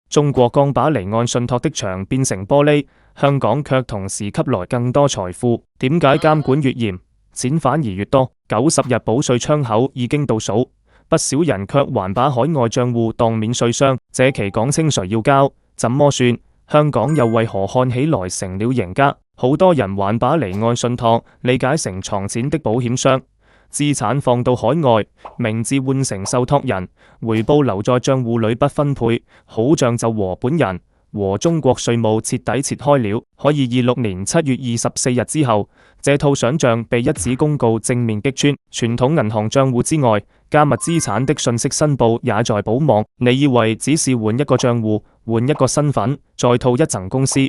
中國剛把離岸信託的牆變成玻璃，香港卻同時吸來更多財富。點解監管越嚴，錢反而越多？90日補稅窗口已經倒數，不少人卻還把海外賬戶當免稅箱。這期講清誰要交，怎麼算？香港又為何看起來成了贏家？好多人還把離岸信託理解成藏錢的保險箱。資產放到海外，名字換成受託人，回報留在賬戶裏不分配，好像就和本人和中國稅務徹底切開了。可以26年7月24日之後，這套想象被一紙公告正面擊穿。傳統銀行賬戶之外，加密資產的信息申報也在保網。你以為只是換一個賬戶，換一個身份，再套一層公司，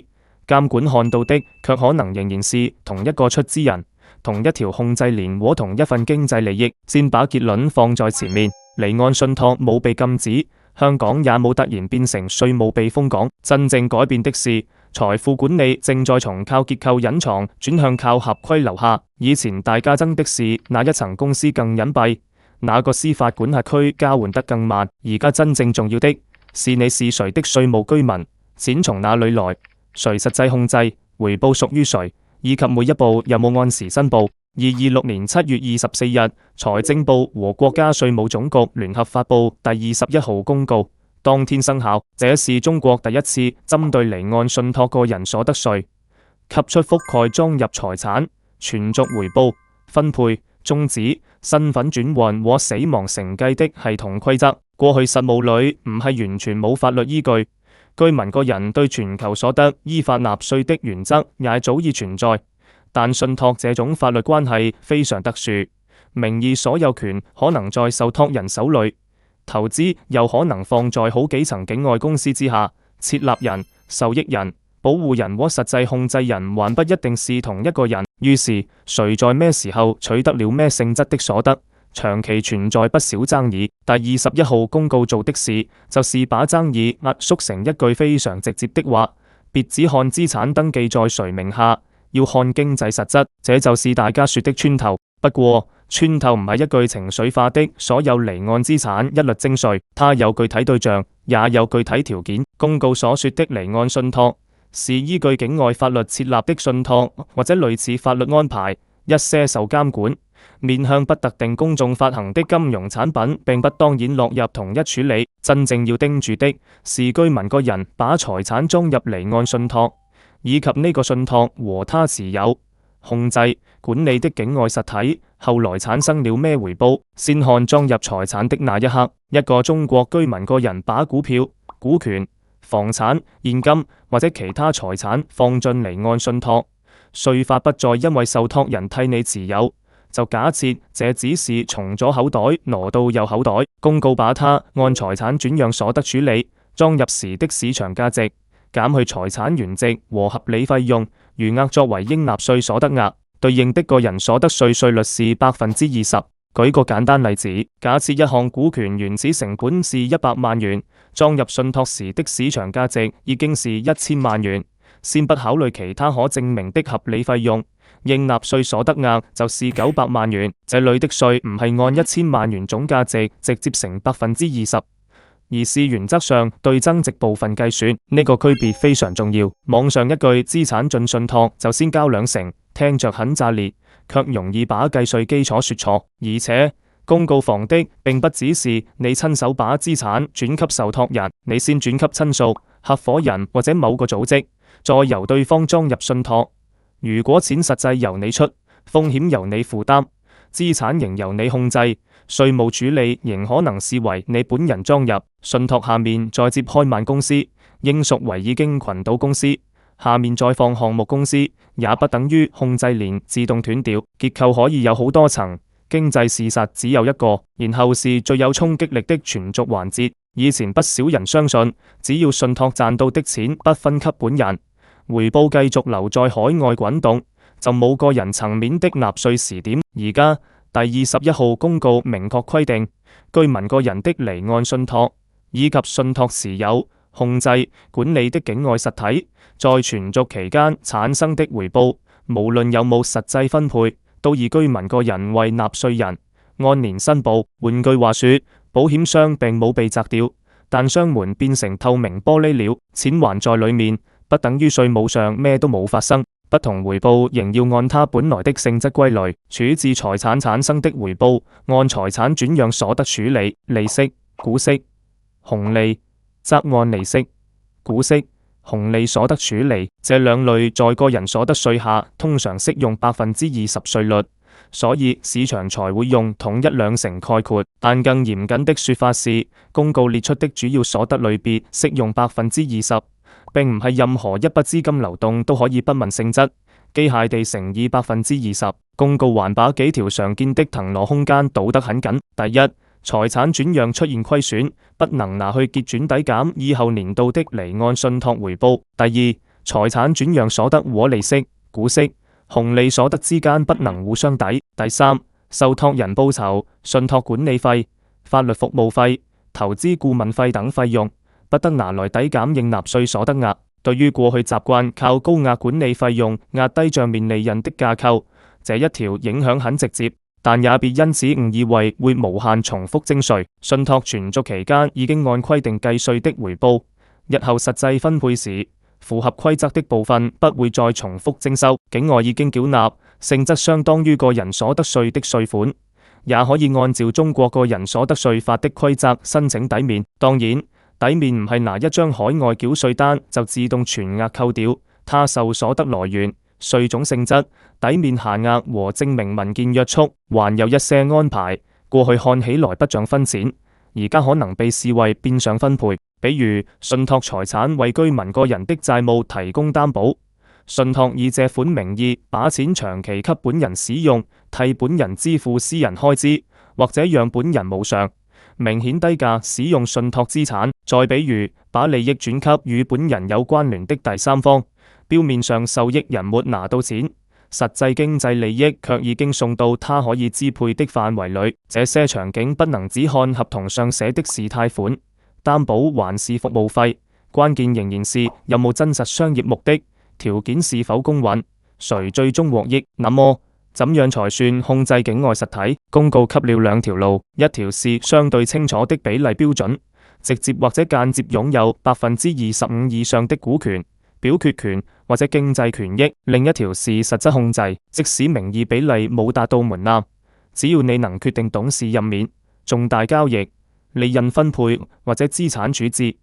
監管看到的卻可能仍然是同一個出資人，同一條控制鏈和同一份經濟利益。先把結論放在前面，離岸信託冇被禁止，香港也冇突然變成稅務避風港。真正改變的是，財富管理正在從靠結構隱藏轉向靠合規留下。以前大家爭的是哪一層公司更隱蔽，哪個司法管轄區交換得更慢。而家真正重要的是你是誰的稅務居民，錢從哪裡來，誰實際控制，回報屬於誰，以及每一步有冇按時申報。26年7月24日，財政部和國家稅務總局聯合發布第21號公告，當天生效。這是中國第一次針對離岸信託個人所得稅給出覆蓋裝入財產、存續回報、分配、終止、身份轉換和死亡承繼的系統規則。過去實務裏唔係完全冇法律依據，居民個人對全球所得依法納稅的原則也早已存在。但信託這種法律關係非常特殊，名義所有權可能在受託人手裏，投資又可能放在好幾層境外公司之下，設立人、受益人、保護人和實際控制人還不一定是同一個人。於是誰在咩時候取得了咩性質的所得，長期存在不少爭議。第21號公告做的事，就是把爭議壓縮成一句非常直接的話：別只看資產登記在誰名下，要看經濟實質。這就是大家說的穿透。不過穿透唔係一句情緒化的所有離岸資產一律徵稅，它有具體對象，也有具體條件。公告所說的離岸信託，是依據境外法律設立的信託或者類似法律安排，一些受監管、面向不特定公眾發行的金融產品，並不當然落入同一處理。真正要盯住的是居民個人把財產裝入離岸信託，以及呢個信託和他持有、控制、管理的境外實體後來產生了咩回報。先看裝入財產的那一刻，一個中國居民個人把股票、股權、房產、現金或者其他財產放進離岸信託，稅法不再因為受託人替你持有，就假設這只是從左口袋挪到右口袋。公告把它按財產轉讓所得處理，裝入時的市場價值，減去財產原值和合理費用，餘額作為應納稅所得額，對應的個人所得稅稅率是20%。舉個簡單例子，假設一項股權原始成本是100萬元，裝入信託時的市場價值已經是1000萬元，先不考慮其他可證明的合理費用，應納稅所得額就是900萬元。這裡的稅唔係按1000萬元總價值直接乘20%，而是原則上對增值部分計算。呢個區別非常重要。網上一句資產進信託就先交2成，聽着很炸裂，卻容易把計稅基礎說錯。而且公告防的並不只是你親手把資產轉給受託人，你先轉給親屬、合夥人或者某個組織，再由對方裝入信託。如果錢實際由你出，風險由你負擔，資產仍由你控制，稅務處理仍可能視為你本人裝入信託，下面再接開萬公司，應屬為已經群島公司，下面再放項目公司，也不等於控制鏈自動斷掉。結構可以有好多層，經濟事實只有一個。然後是最有衝擊力的存續環節。以前不少人相信，只要信託賺到的錢不分給本人，回報繼續留在海外滾動，就冇個人層面的納稅時點。而家第21號公告明確規定，居民個人的離岸信託以及信託持有、控制、管理的境外實體，在存續期間產生的回報，無論有冇實際分配，都以居民個人為納稅人按年申報。換句話說，保險箱並冇被摘掉，但箱門變成透明玻璃了，錢還在裡面，不等於稅務上咩都冇發生。不同回報仍要按它本來的性質歸類，處置財產產生的回報，按財產轉讓所得處理，利息、股息、紅利，則按利息、股息、紅利所得處理。這兩類在個人所得稅下通常適用20%稅率，所以市場才會用統一兩成概括。但更嚴謹的說法是，公告列出的主要所得類別適用20%。並唔係任何一筆資金流動都可以不問性質，機械地乘以20%。公告還把幾條常見的騰挪空間賭得很緊。第一，財產轉讓出現虧損，不能拿去結轉抵減以後年度的離岸信託回報。第二，財產轉讓所得和利息、股息、紅利所得之間不能互相抵。第三，受託人報酬、信託管理費、法律服務費、投資顧問費等費用，不得拿來抵減應納稅所得額。對於過去習慣靠高額管理費用壓低賬面利潤的架構，這一條影響很直接，但也別因此誤以為會無限重複徵稅。信託存續期間已經按規定計稅的回報，日後實際分配時，符合規則的部分不會再重複徵收。境外已經繳納，性質相當於個人所得稅的稅款，也可以按照中國個人所得稅法的規則申請抵免。當然，抵免唔係拿一張海外繳稅單就自動全額扣掉，它受所得來源、稅種性質、抵免限額和證明文件約束，還有一些安排。過去看起來不像分錢，而家可能被視為變相分配。比如信託財產為居民個人的債務提供擔保，信託以借款名義把錢長期給本人使用，替本人支付私人開支，或者讓本人無償明顯低價使用信託資產。再比如把利益轉給與本人有關聯的第三方，表面上受益人沒拿到錢，實際經濟利益卻已經送到他可以支配的範圍裏。這些場景不能只看合同上寫的是貸款、擔保還是服務費，關鍵仍然是有冇真實商業目的，條件是否公允，誰最終獲益。那麼怎樣才算控制境外實體？公告給了兩條路，一條是相對清楚的比例標準，直接或者間接擁有25%以上的股權、表決權或者經濟權益；另一條是實質控制，即使名義比例冇達到門檻，只要你能決定董事任免、重大交易、利潤分配或者資產處置，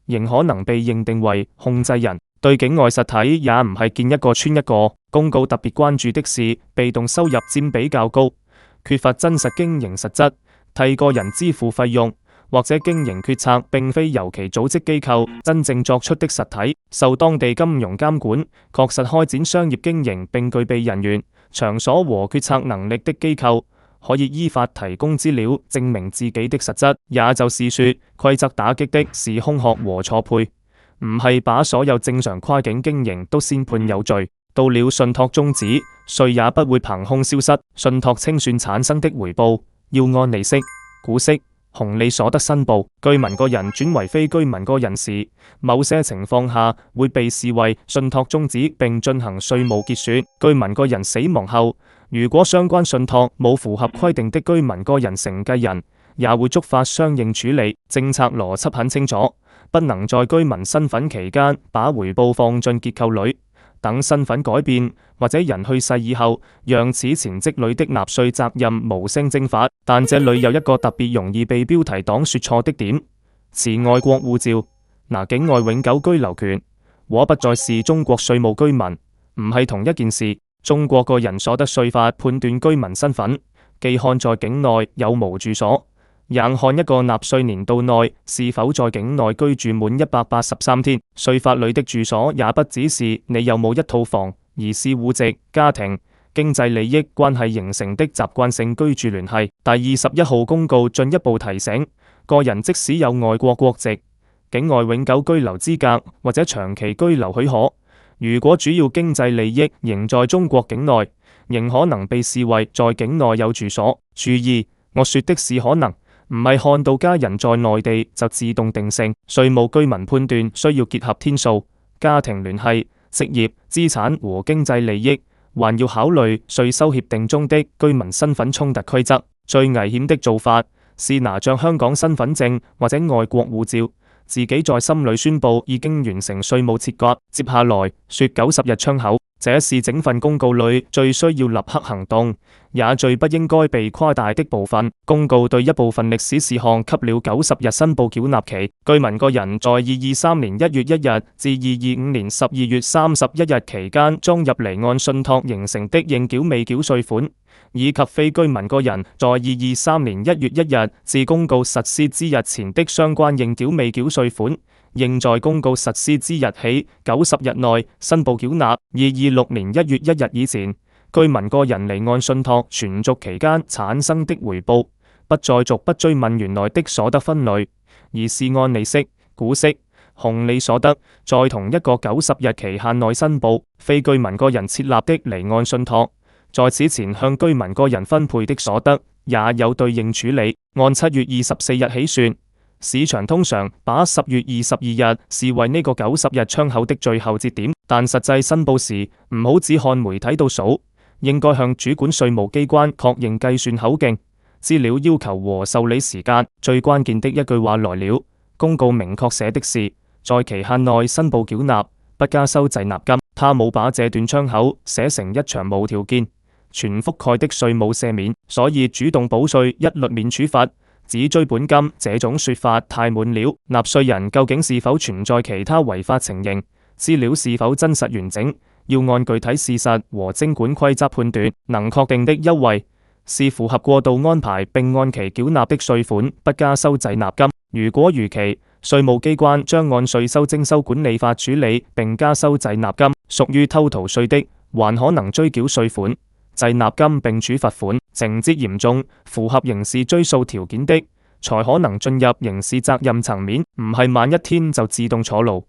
仍可能被認定為控制人。對境外實體也唔係見一個穿一個。公告特別關注的是被動收入佔比較高，缺乏真實經營實質，替個人支付費用或者經營決策並非由其組織機構真正作出的實體，受當地金融監管，確實開展商業經營並具備人員、場所和決策能力的機構，可以依法提供資料證明自己的實質。也就是說，規則打擊的是空殼和錯配，唔係把所有正常跨境經營都先判有罪。到了信託終止，稅也不會憑空消失。信託清算產生的回報要按利息、股息、紅利所得申報。居民個人轉為非居民個人時，某些情況下會被視為信託終止並進行稅務結算。居民個人死亡後，如果相關信託冇符合規定的居民個人承繼人，也會觸發相應處理。政策邏輯很清楚，不能在居民身份期間把回報放進結構裏，等身份改變或者人去世以後，讓此前積累的納稅責任無聲蒸發。但這裏有一個特別容易被標題黨說錯的點：持外國護照拿境外永久居留權，和不再是中國稅務居民唔係同一件事。中國個人所得稅法判斷居民身份，既看在境內有無住所，也看一個納稅年度內是否在境內居住滿183天。稅法裏的住所也不只是你有冇一套房，而是戶籍、家庭、經濟利益關係形成的習慣性居住聯繫。第21號公告進一步提醒，個人即使有外國國籍、境外永久居留資格或者長期居留許可，如果主要經濟利益仍在中國境內，仍可能被視為在境內有住所。注意，我說的是可能，唔係看到家人在內地就自動定性。稅務居民判斷需要結合天數、家庭聯繫、職業、資產和經濟利益，還要考慮稅收協定中的居民身份衝突規則。最危險的做法是拿着香港身份證或者外國護照，自己在心裏宣布已經完成稅務切割，接下來說90日窗口，這是整份公告裏最需要立刻行動，也最不應該被誇大的部分。公告對一部分歷史事項給了90日申報繳納期，居民個人在2023年1月1日至2025年12月31日期間裝入離岸信託形成的應繳未繳稅款，以及非居民個人在2023年1月1日至公告實施之日前的相關應繳未繳稅款，應在公告實施之日起90日內申報繳納。2026年1月1日以前，居民個人離岸信託存續期間產生的回報，不再逐不追問原來的所得分類，而是按利息、股息、紅利所得，在同一個90日期限內申報。非居民個人設立的離岸信託，在此前向居民個人分配的所得也有對應處理。按7月24日起算，市場通常把10月22日視為呢個90日窗口的最後節點，但實際申報時唔好只看媒體倒數，應該向主管稅務機關確認計算口徑、資料要求和受理時間。最關鍵的一句話來了，公告明確寫的是在期限內申報繳納，不加收滯納金。他冇把這段窗口寫成一場無條件、全覆蓋的稅務赦免，所以主動補稅一律免處罰，只追本金這種說法太滿了。納稅人究竟是否存在其他違法情形，資料是否真實完整，要按具體事實和徵管規則判斷。能確定的優惠是符合過渡安排並按期繳納的稅款，不加收滯納金。如果逾期，稅務機關將按稅收徵收管理法處理並加收滯納金。屬於偷逃稅的，還可能追繳稅款、滯納金並處罰款。情節嚴重、符合刑事追訴條件的，才可能進入刑事責任層面。唔係慢一天就自動坐牢，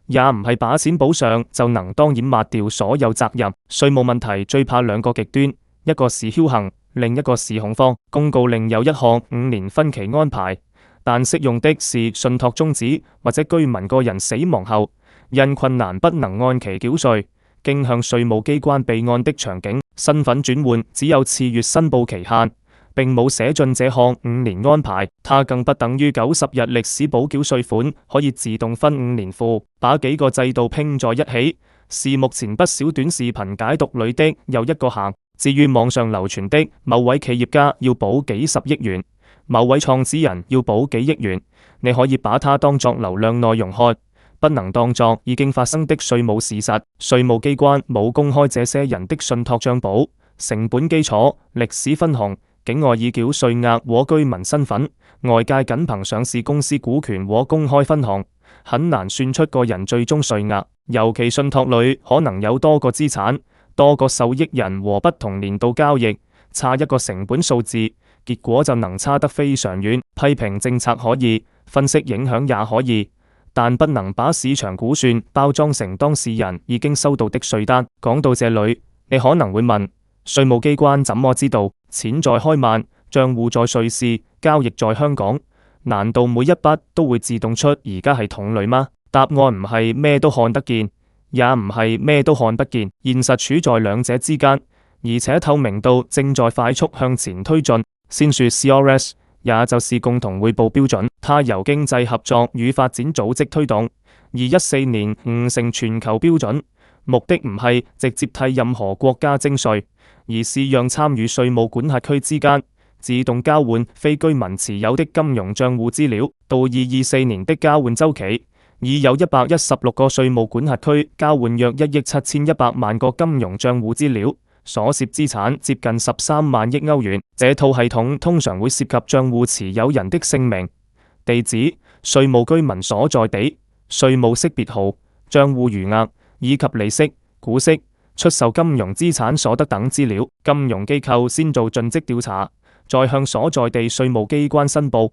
也唔係把錢補上就能當掩抹掉所有責任。稅務問題最怕兩個極端，一個是僥倖，另一個是恐慌。公告另有一項5年分期安排，但適用的是信託終止或者居民個人死亡後，因困難不能按期繳稅，經向稅務機關備案的場景。身份轉換只有次月申報期限，並冇寫進這項5年安排。它更不等於90日歷史補繳稅款可以自動分5年付。把幾個制度拼在一起，是目前不少短視頻解讀裏的又一個行。至於網上流傳的某位企業家要補幾十億元，某位創始人要補幾億元，你可以把它當作流量內容看，不能當作已經發生的稅務事實。稅務機關冇公開這些人的信託帳簿、成本基礎、歷史分紅、境外已繳稅額和居民身份。外界僅憑上市公司股權和公開分紅，很難算出個人最終稅額。尤其信託裏可能有多個資產、多個受益人和不同年度交易，差一個成本數字，結果就能差得非常遠。批評政策可以，分析影響也可以，但不能把市場估算包裝成當事人已經收到的稅單。講到這裏，你可能會問，稅務機關怎麼知道錢在開曼、賬戶在瑞士、交易在香港？難道每一筆都會自動出而家系統裏嗎？答案唔係咩都看得見，也唔係咩都看不見，現實處在兩者之間，而且透明度正在快速向前推進。先說 CRS， 也就是共同匯報標準，它由經濟合作與發展組織推動，2014年誤成全球標準，目的唔係直接替任何國家徵稅，而是讓參與稅務管轄區之間自動交換非居民持有的金融賬戶資料。到2024年的交換週期，已有116個稅務管轄區交換約1億7100萬個金融賬戶資料，所涉資產接近13萬億歐元。這套系統通常會涉及賬戶持有人的姓名、地址、稅務居民所在地、稅務識別號、賬戶餘額以及利息、股息、出售金融資產所得等資料。金融機構先做盡職調查，再向所在地稅務機關申報，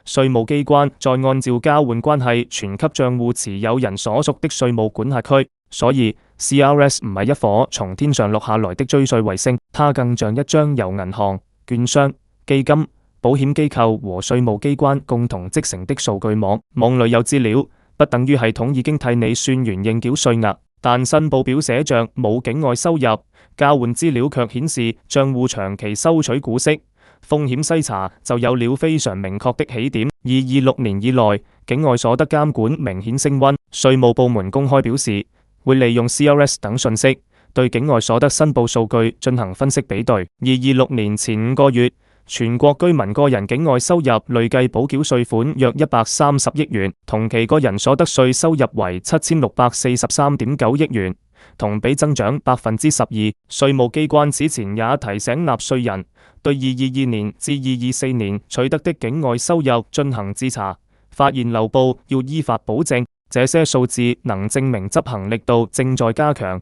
稅務機關再按照交換關係傳給賬戶持有人所屬的稅務管轄區。所以 CRS 唔係一顆從天上落下來的追稅衛星，它更像一張由銀行、券商、基金、保險機構和稅務機關共同織成的數據網。網裏有資料，不等於系統已經替你算完應繳稅額，但申報表寫着冇境外收入，交換資料卻顯示賬戶長期收取股息。風險篩查就有了非常明確的起點。2026年以來，境外所得監管明顯升溫。稅務部門公開表示，會利用 CRS 等訊息，對境外所得申報數據進行分析比對。2026年前5個月，全國居民個人境外收入累計補繳稅款約130億元，同期個人所得稅收入為7643.9億元，同比增長12%。稅務機關此前也提醒納稅人，對2022年至2024年取得的境外收入進行自查，發現漏報要依法補正。這些數字能證明執行力度正在加強，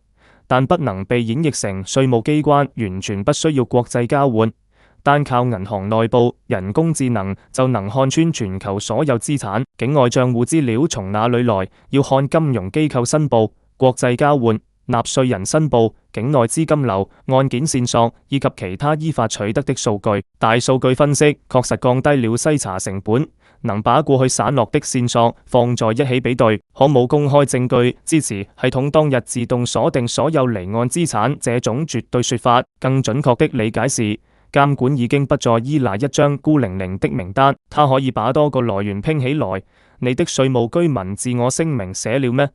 但不能被演繹成稅務機關完全不需要國際交換，單靠銀行內部人工智能就能看穿全球所有資產。境外賬戶資料從哪裡來？要看金融機構申報、國際交換、納稅人申報、境內資金流、案件線索以及其他依法取得的數據。大數據分析確實降低了篩查成本，能把過去散落的線索放在一起比對。可冇公開證據支持系統當日自動鎖定所有離岸資產這種絕對說法。更準確的理解是，監管已經不再依賴一張孤零零的名單，它可以把多個來源拼起來。你的稅務居民自我聲明寫了咩？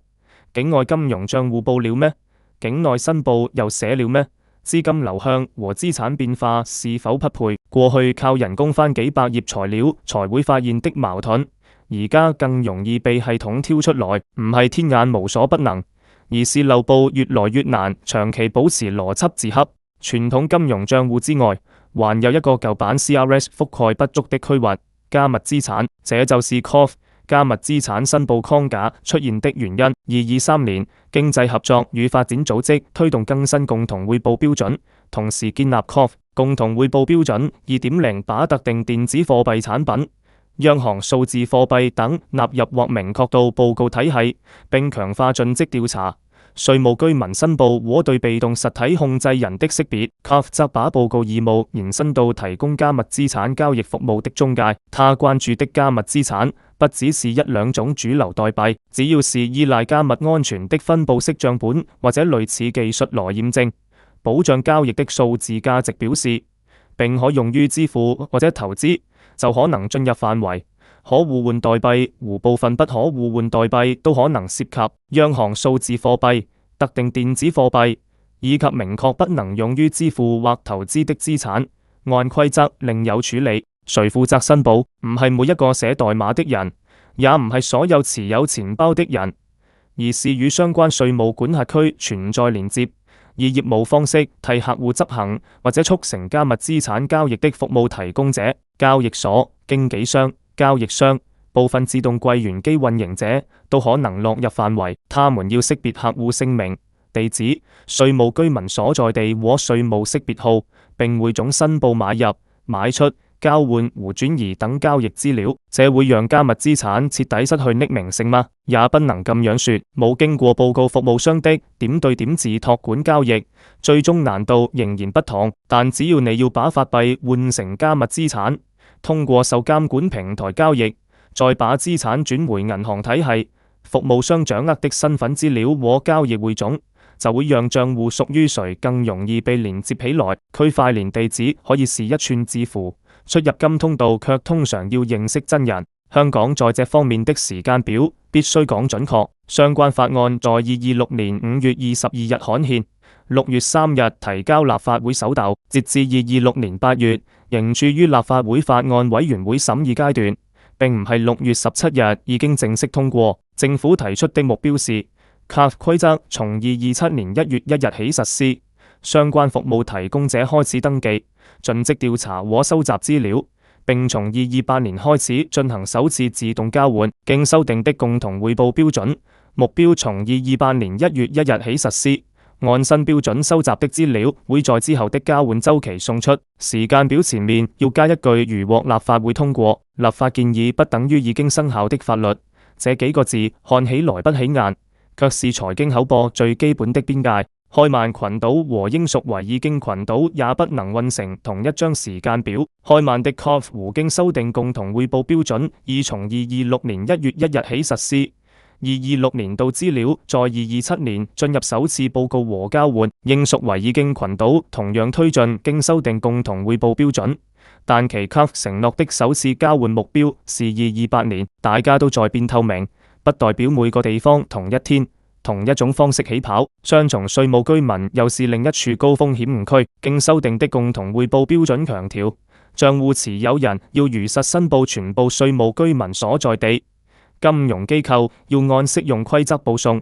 境外金融賬戶報了咩？境內申報又寫了咩？資金流向和資產變化是否匹配？過去靠人工翻幾百頁材料才會發現的矛盾，而家更容易被系統挑出來。唔係天眼無所不能，而是漏報越來越難長期保持邏輯自洽。傳統金融賬戶之外，還有一個舊版 CRS 覆蓋不足的區域——加密資產，這就是 COF 加密資產申報框架出現的原因。2023年，經濟合作與發展組織推動更新共同匯報標準，同時建立 COF 共同匯報標準 2.0， 把特定電子貨幣產品、央行數字貨幣等納入或明確到報告體系，並強化盡職調查、稅務居民申報和對被動實體控制人的識別。COF 則把報告義務延伸到提供加密資產交易服務的中介。他關注的加密資產不只是一兩種主流代幣，只要是依賴加密安全的分布式賬本或者類似技術來驗證、保障交易的數字價值表示，並可用於支付或者投資，就可能進入範圍。可互換代幣和部分不可互換代幣都可能涉及央行數字貨幣、特定電子貨幣以及明確不能用於支付或投資的資產。按規則另有處理。誰負責申報？唔係每一個寫代碼的人，也唔係所有持有錢包的人，而是與相關稅務管轄區存在連接，以業務方式替客戶執行或者促成加密資產交易的服務提供者、交易所、經紀商、交易商、部分自動櫃員機運營者都可能落入範圍。他們要識別客戶姓名、地址、稅務居民所在地和稅務識別號，並匯總申報買入、買出、交換和轉移等交易資料。這會讓加密資產徹底失去匿名性嗎？也不能咁樣說。冇經過報告服務商的點對點自託管交易，最終難度仍然不同。但只要你要把法幣換成加密資產，通過受監管平台交易，再把資產轉回銀行體系，服務商掌握的身份資料和交易匯總，就會讓賬戶屬於誰更容易被連接起來。區塊鏈地址可以是一串字符，出入金通道卻通常要認識真人。香港在這方面的時間表必須講準確。相關法案在2026年5月22日刊憲，6月3日提交立法會首讀，截至2026年8月，仍處於立法會法案委員會審議階段，並唔係6月17日已經正式通過。政府提出的目標是 COF 規則從2027年1月1日起實施，相關服務提供者開始登記、盡職調查和收集資料，並從2028年開始進行首次自動交換。經修訂的共同匯報標準目標從2028年1月1日起實施。按新標準收集的資料會在之後的交換週期送出。時間表前面要加一句：如獲立法會通過，立法建議不等於已經生效的法律。這幾個字看起來不起眼，卻是財經口播最基本的邊界。開曼群島和英屬維爾京群島也不能混成同一張時間表。開曼的 COF 無經修訂共同匯報標準已從2026年1月1日起實施。2026年度資料在2027年進入首次報告和交換。英屬維爾京群島同樣推進經修訂共同匯報標準，但其給承諾的首次交換目標是2028年，大家都在變透明，不代表每個地方同一天、同一種方式起跑。雙重稅務居民又是另一處高風險誤區。經修訂的共同匯報標準強調，賬戶持有人要如實申報全部稅務居民所在地，金融機構要按適用規則報送，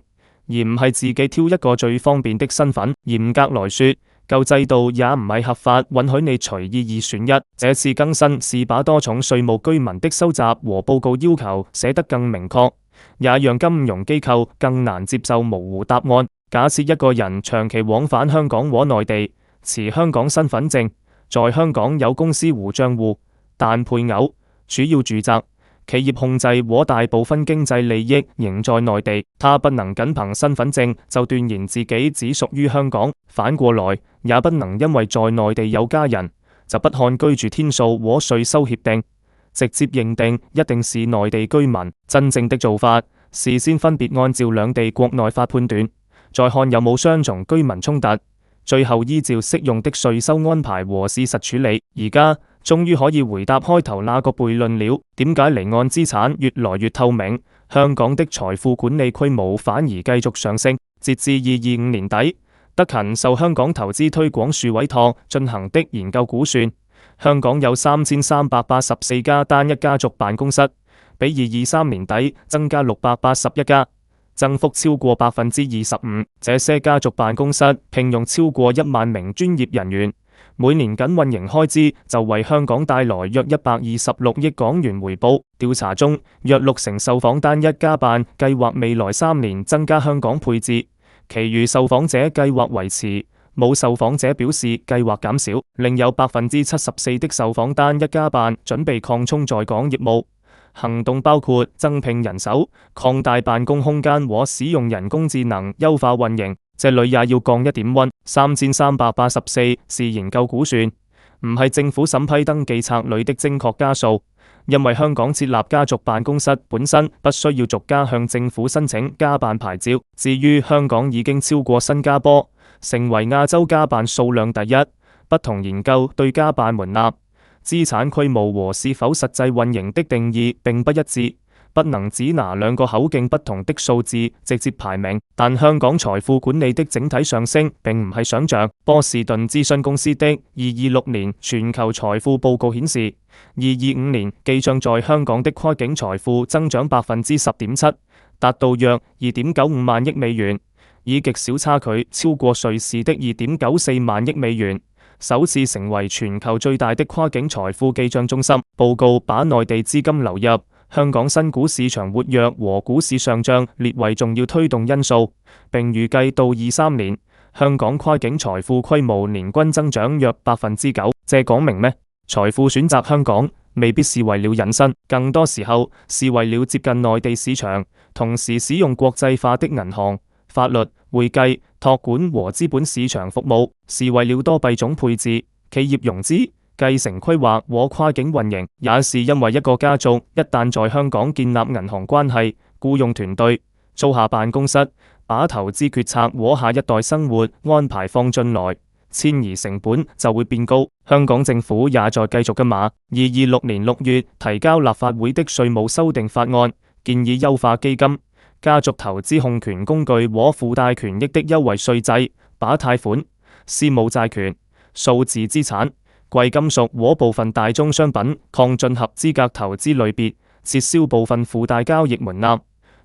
而唔係自己挑一個最方便的身份。嚴格來說，舊制度也唔係合法允許你隨意二選一。這次更新是把多重稅務居民的收集和報告要求寫得更明確，也讓金融機構更難接受模糊答案。假設一個人長期往返香港和內地，持香港身份證，在香港有公司戶賬戶，但配偶、主要住宅、企業控制和大部分經濟利益仍在內地，他不能僅憑身份證就斷言自己只屬於香港。反過來，也不能因為在內地有家人，就不看居住天數和稅收協定，直接認定一定是內地居民。真正的做法是先分別按照兩地國內法判斷，再看有冇雙重居民衝突，最後依照適用的稅收安排和事實處理。而家終於可以回答開頭那個悖論了，點解離岸資產越來越透明，香港的財富管理規模反而繼續上升？截至2025年底，德勤受香港投資推廣署委託進行的研究估算，香港有3384家單一家族辦公室，比2023年底增加681家，增幅超過25%。這些家族辦公室聘用超過1萬名專業人員，每年僅運營開支就為香港帶來約126億港元回報。調查中，約60%受訪單一家辦計劃未來3年增加香港配置，其餘受訪者計劃維持，冇受訪者表示計劃減少。另有74%的受訪單一家辦準備擴充在港業務，行動包括增聘人手、擴大辦公空間和使用人工智能優化運營。這裏也要降一點溫，3384是研究估算，唔係政府審批登記冊裏的精確家數，因為香港設立家族辦公室本身不需要逐家向政府申請家辦牌照。至於香港已經超過新加坡，成為亞洲家辦數量第一。不同研究對家辦門檻、資產規模和是否實際運營的定義並不一致，不能只拿兩個口徑不同的數字直接排名。但香港財富管理的整體上升並唔係想象。波士頓諮詢公司的2026年全球財富報告顯示，2025年記帳在香港的跨境財富增長10.7%，達到約2.95萬億美元，以極小差距超過瑞士的2.94萬億美元，首次成為全球最大的跨境財富記帳中心。報告把內地資金流入、香港新股市場活躍和股市上漲列為重要推動因素，並預計到23年，香港跨境財富規模年均增長約9%。這講明咩？財富選擇香港未必是為了隱身，更多時候是為了接近內地市場，同時使用國際化的銀行、法律、會計、託管和資本市場服務，是為了多幣種配置、企業融資、繼承規劃和跨境運營，也是因為一個家族一旦在香港建立銀行關係、僱用團隊、租下辦公室，把投資決策和下一代生活安排放進來，遷移成本就會變高。香港政府也在繼續跟馬。2026年6月提交立法會的稅務修訂法案，建議優化基金、家族投資控權工具和附帶權益的優惠稅制，把貸款、私募債權、數字資產、貴金屬和部分大宗商品擴進合資格投資類別，撤銷部分附帶交易門檻，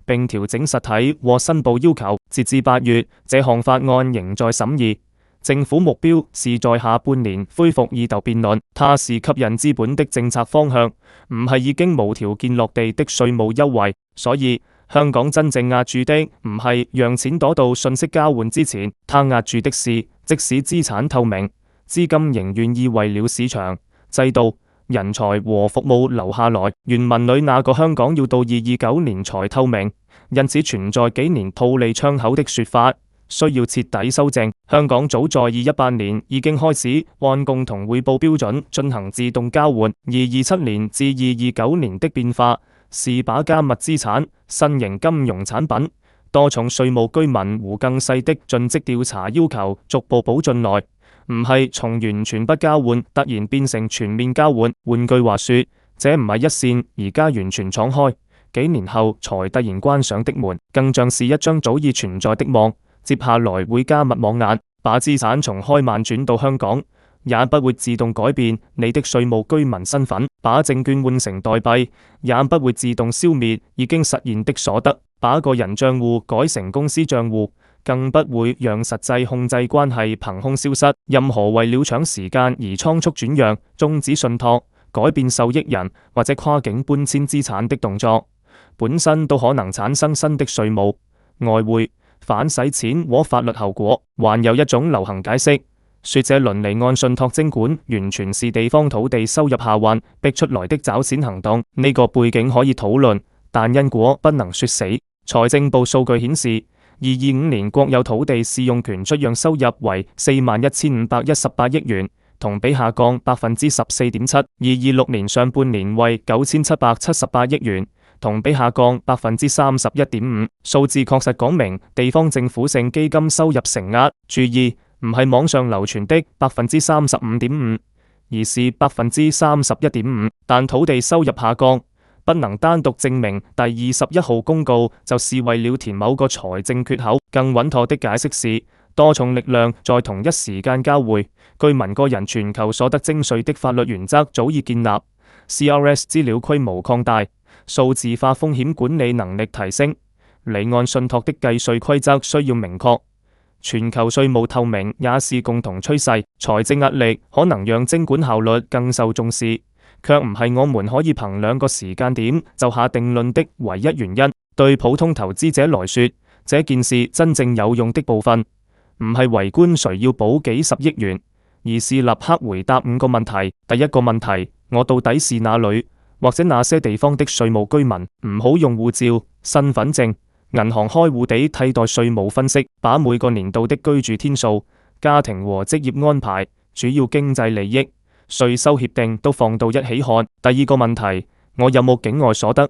並調整實體和申報要求。截至8月，這項法案仍在審議。政府目標是在下半年恢復二讀辯論。它是吸引資本的政策方向，唔係已經無條件落地的稅務優惠。所以香港真正押注的唔係讓錢躲到信息交換之前，它押注的是即使資產透明，資金仍願意為了市場、制度、人才和服務留下來。原文裏那個香港要到2029年才透明，因此存在幾年套利窗口的說法，需要徹底修正。香港早在2018年已經開始按共同匯報標準進行自動交換，而27年至2029年的變化是把加密資產、新型金融產品、多重稅務居民和更細的盡職調查要求逐步補進來。唔係從完全不交換突然變成全面交換。換句話說，這唔係一扇而家完全敞開，幾年後才突然關上的門，更像是一張早已存在的網，接下來會加密網眼，把資產從開曼轉到香港。也不會自動改變你的稅務居民身份，把證券換成代幣，也不會自動消滅已經實現的所得，把個人賬戶改成公司賬戶，更不會讓實際控制關係憑空消失。任何為了搶時間而倉促轉讓、終止信託、改變受益人或者跨境搬遷資產的動作，本身都可能產生新的稅務、外匯、反洗錢和法律後果。還有一種流行解釋，說這輪離岸信託徵管完全是地方土地收入下滑逼出來的找錢行動。呢個背景可以討論，但因果不能說死。財政部數據顯示，2025年國有土地試用權出讓收入為41,518億元，同比下降14.7%。2026年上半年為9,778億元，同比下降31.5%。數字確實講明地方政府性基金收入承壓。注意，唔係網上流傳的35.5%，而是31.5%。但土地收入下降，不能單獨證明第21號公告就是為了填某個財政缺口。更穩妥的解釋是，多重力量在同一時間交匯。居民個人全球所得徵稅的法律原則早已建立，CRS 資料規模擴大，數字化風險管理能力提升，離岸信託的計稅規則需要明確。全球稅務透明也是共同趨勢。財政壓力可能讓徵管效率更受重視，卻唔係我們可以憑兩個時間點就下定論的唯一原因。對普通投資者來說，這件事真正有用的部分，唔係圍觀誰要補幾十億元，而是立刻回答5個問題。第一個問題，我到底是哪裡或者哪些地方的稅務居民？唔好用護照、身份證、銀行開戶地替代稅務分析，把每個年度的居住天數、家庭和職業安排、主要經濟利益、稅收協定都放到一起看。第二個問題，我有冇境外所得，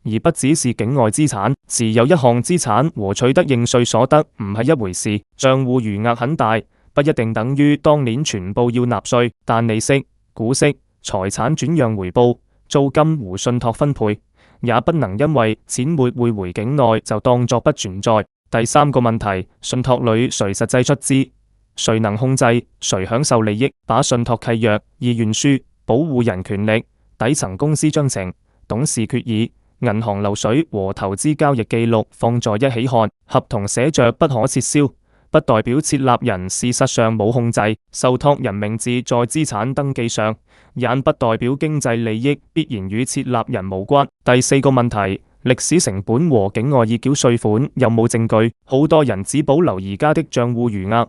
而不只是境外資產。持有一項資產和取得應稅所得唔係一回事。賬戶餘額很大，不一定等於當年全部要納稅，但利息、股息、財產轉讓回報、租金和信託分配，也不能因為錢沒匯回境內就當作不存在。第三個問題，信託裏誰實際出資，誰能控制，誰享受利益？把信託契約、意願書、保護人權力、底層公司章程、董事決議、銀行流水和投資交易記錄放在一起看。合同寫着不可撤銷，不代表設立人事實上冇控制，受託人名字在資產登記上，也不代表經濟利益必然與設立人無關。第四個問題，歷史成本和境外已繳稅款有冇證據？好多人只保留而家的賬戶餘額，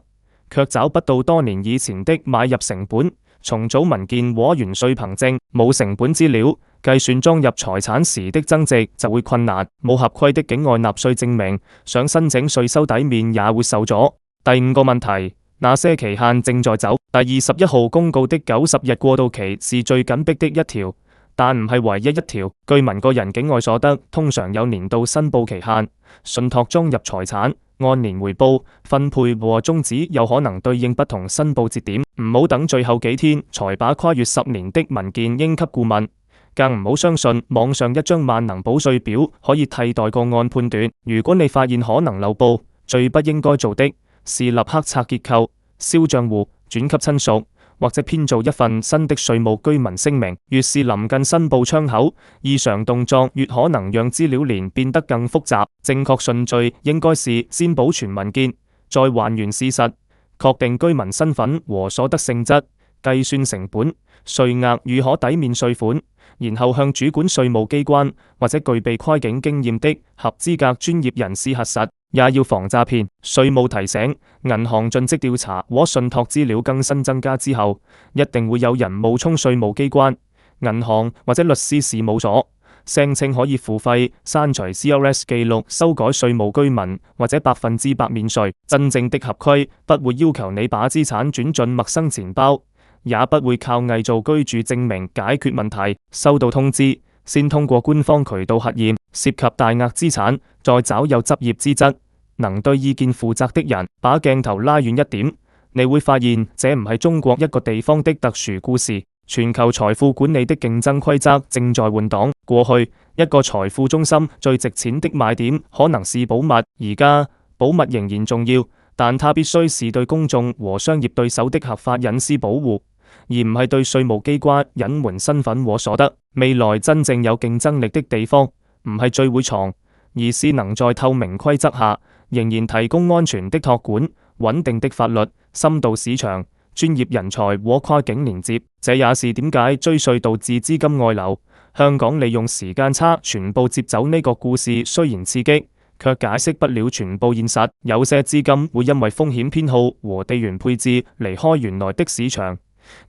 卻找不到多年以前的買入成本、重組文件和完稅憑證。冇成本資料，計算裝入財產時的增值就會困難。冇合規的境外納稅證明，想申請稅收抵免也會受阻。第五個問題，那些期限正在走？第21號公告的90日過渡期是最緊迫的一條，但唔係唯一一條。居民個人境外所得通常有年度申報期限，信託裝入財產按年回報、分配和終止有可能對應不同申報節點。唔好等最後幾天才把跨越10年的文件應給顧問，更唔好相信網上一張萬能補稅表可以替代個案判斷。如果你發現可能漏報，最不應該做的是立刻拆結構、銷賬戶、轉給親屬，或者編造一份新的稅務居民聲明。越是臨近申報窗口，異常動作越可能讓資料鏈變得更複雜。正確順序應該是先保存文件，再還原事實，確定居民身份和所得性質，計算成本、稅額與可抵免稅款，然後向主管稅務機關或者具備跨境經驗的合資格專業人士核實。也要防詐騙。稅務提醒：銀行盡職調查和信託資料更新增加之後，一定會有人冒充稅務機關、銀行或者律師事務所，聲稱可以付費刪除 CRS 記錄、修改稅務居民或者100%免稅。真正的合規不會要求你把資產轉進陌生錢包，也不會靠偽造居住證明解決問題。收到通知，先通過官方渠道核驗，涉及大額資產，再找有執業資質、能對意見負責的人。把鏡頭拉遠一點，你會發現這唔係中國一個地方的特殊故事，全球財富管理的競爭規則正在換檔。過去一個財富中心最值錢的賣點可能是保密，而家保密仍然重要，但它必須是對公眾和商業對手的合法隱私保護，而唔係對稅務機關隱瞞身份和所得。未來真正有競爭力的地方，唔係最會藏，而是能在透明規則下仍然提供安全的託管、穩定的法律、深度市場、專業人才和跨境連接。這也是點解追稅導致資金外流。香港利用時間差全部接走呢個故事雖然刺激，卻解釋不了全部現實。有些資金會因為風險偏好和地緣配置離開原來的市場，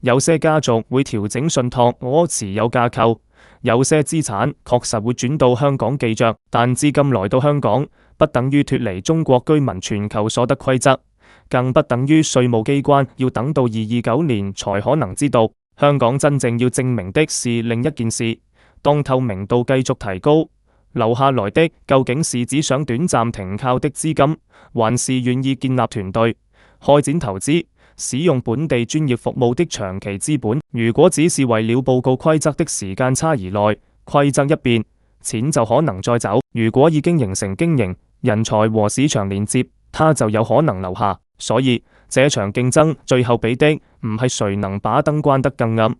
有些家族會調整信託和持有架構，有些資產確實會轉到香港記着，但資金來到香港不等於脫離中國居民全球所得規則，更不等於稅務機關要等到2029年才可能知道。香港真正要證明的是另一件事，當透明度繼續提高，留下來的究竟是只想短暫停靠的資金，還是願意建立團隊、開展投資、使用本地專業服務的長期資本？如果只是為了報告規則的時間差而來，規則一變，錢就可能再走；如果已經形成經營、人才和市場連接，它就有可能留下。所以這場競爭最後比的唔係誰能把燈關得更暗，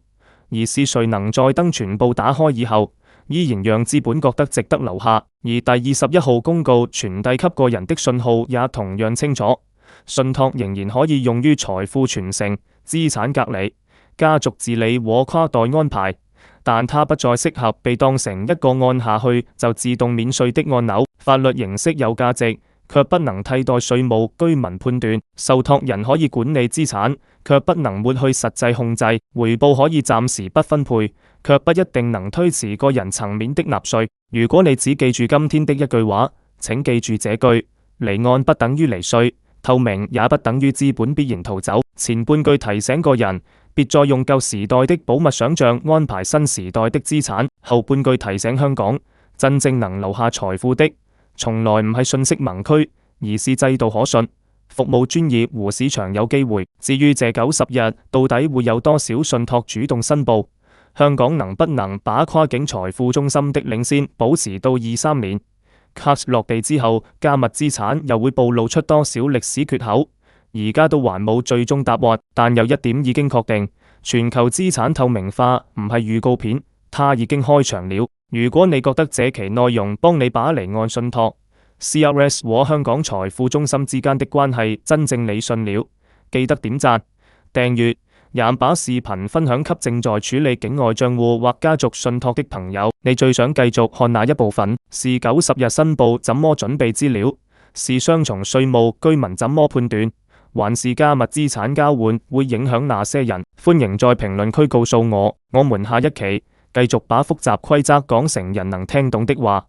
而是誰能在燈全部打開以後，依然讓資本覺得值得留下。而第21號公告傳遞給個人的信號也同樣清楚，信託仍然可以用於財富傳承、資產隔離、家族治理和跨代安排，但它不再適合被當成一個按下去就自動免稅的按鈕。法律形式有價值，卻不能替代稅務居民判斷。受託人可以管理資產，卻不能抹去實際控制。回報可以暫時不分配，卻不一定能推遲個人層面的納稅。如果你只記住今天的一句話，請記住這句：離岸不等於離稅，透明也不等於資本必然逃走。前半句提醒個人，別再用舊時代的保密想象安排新時代的資產。後半句提醒香港，真正能留下財富的，從來唔係信息盲區，而是制度可信、服務專業和市場有機會。至於這90日到底會有多少信託主動申報，香港能不能把跨境財富中心的領先保持到23年？CAS 落地之後，加密資產又會暴露出多少歷史缺口？而家都還冇最終答案，但有一點已經確定，全球資產透明化唔係預告片，它已經開場了。如果你覺得這期內容幫你把離岸信託、CRS 和香港財富中心之間的關係真正理順了，記得點讚、訂閱，也把視頻分享給正在處理境外賬戶或家族信託的朋友。你最想繼續看哪一部分？是90日申報怎麼準備資料？是雙重稅務居民怎麼判斷？還是加密資產交換會影響那些人？歡迎在評論區告訴我，我們下一期繼續把複雜規則講成人能聽懂的話。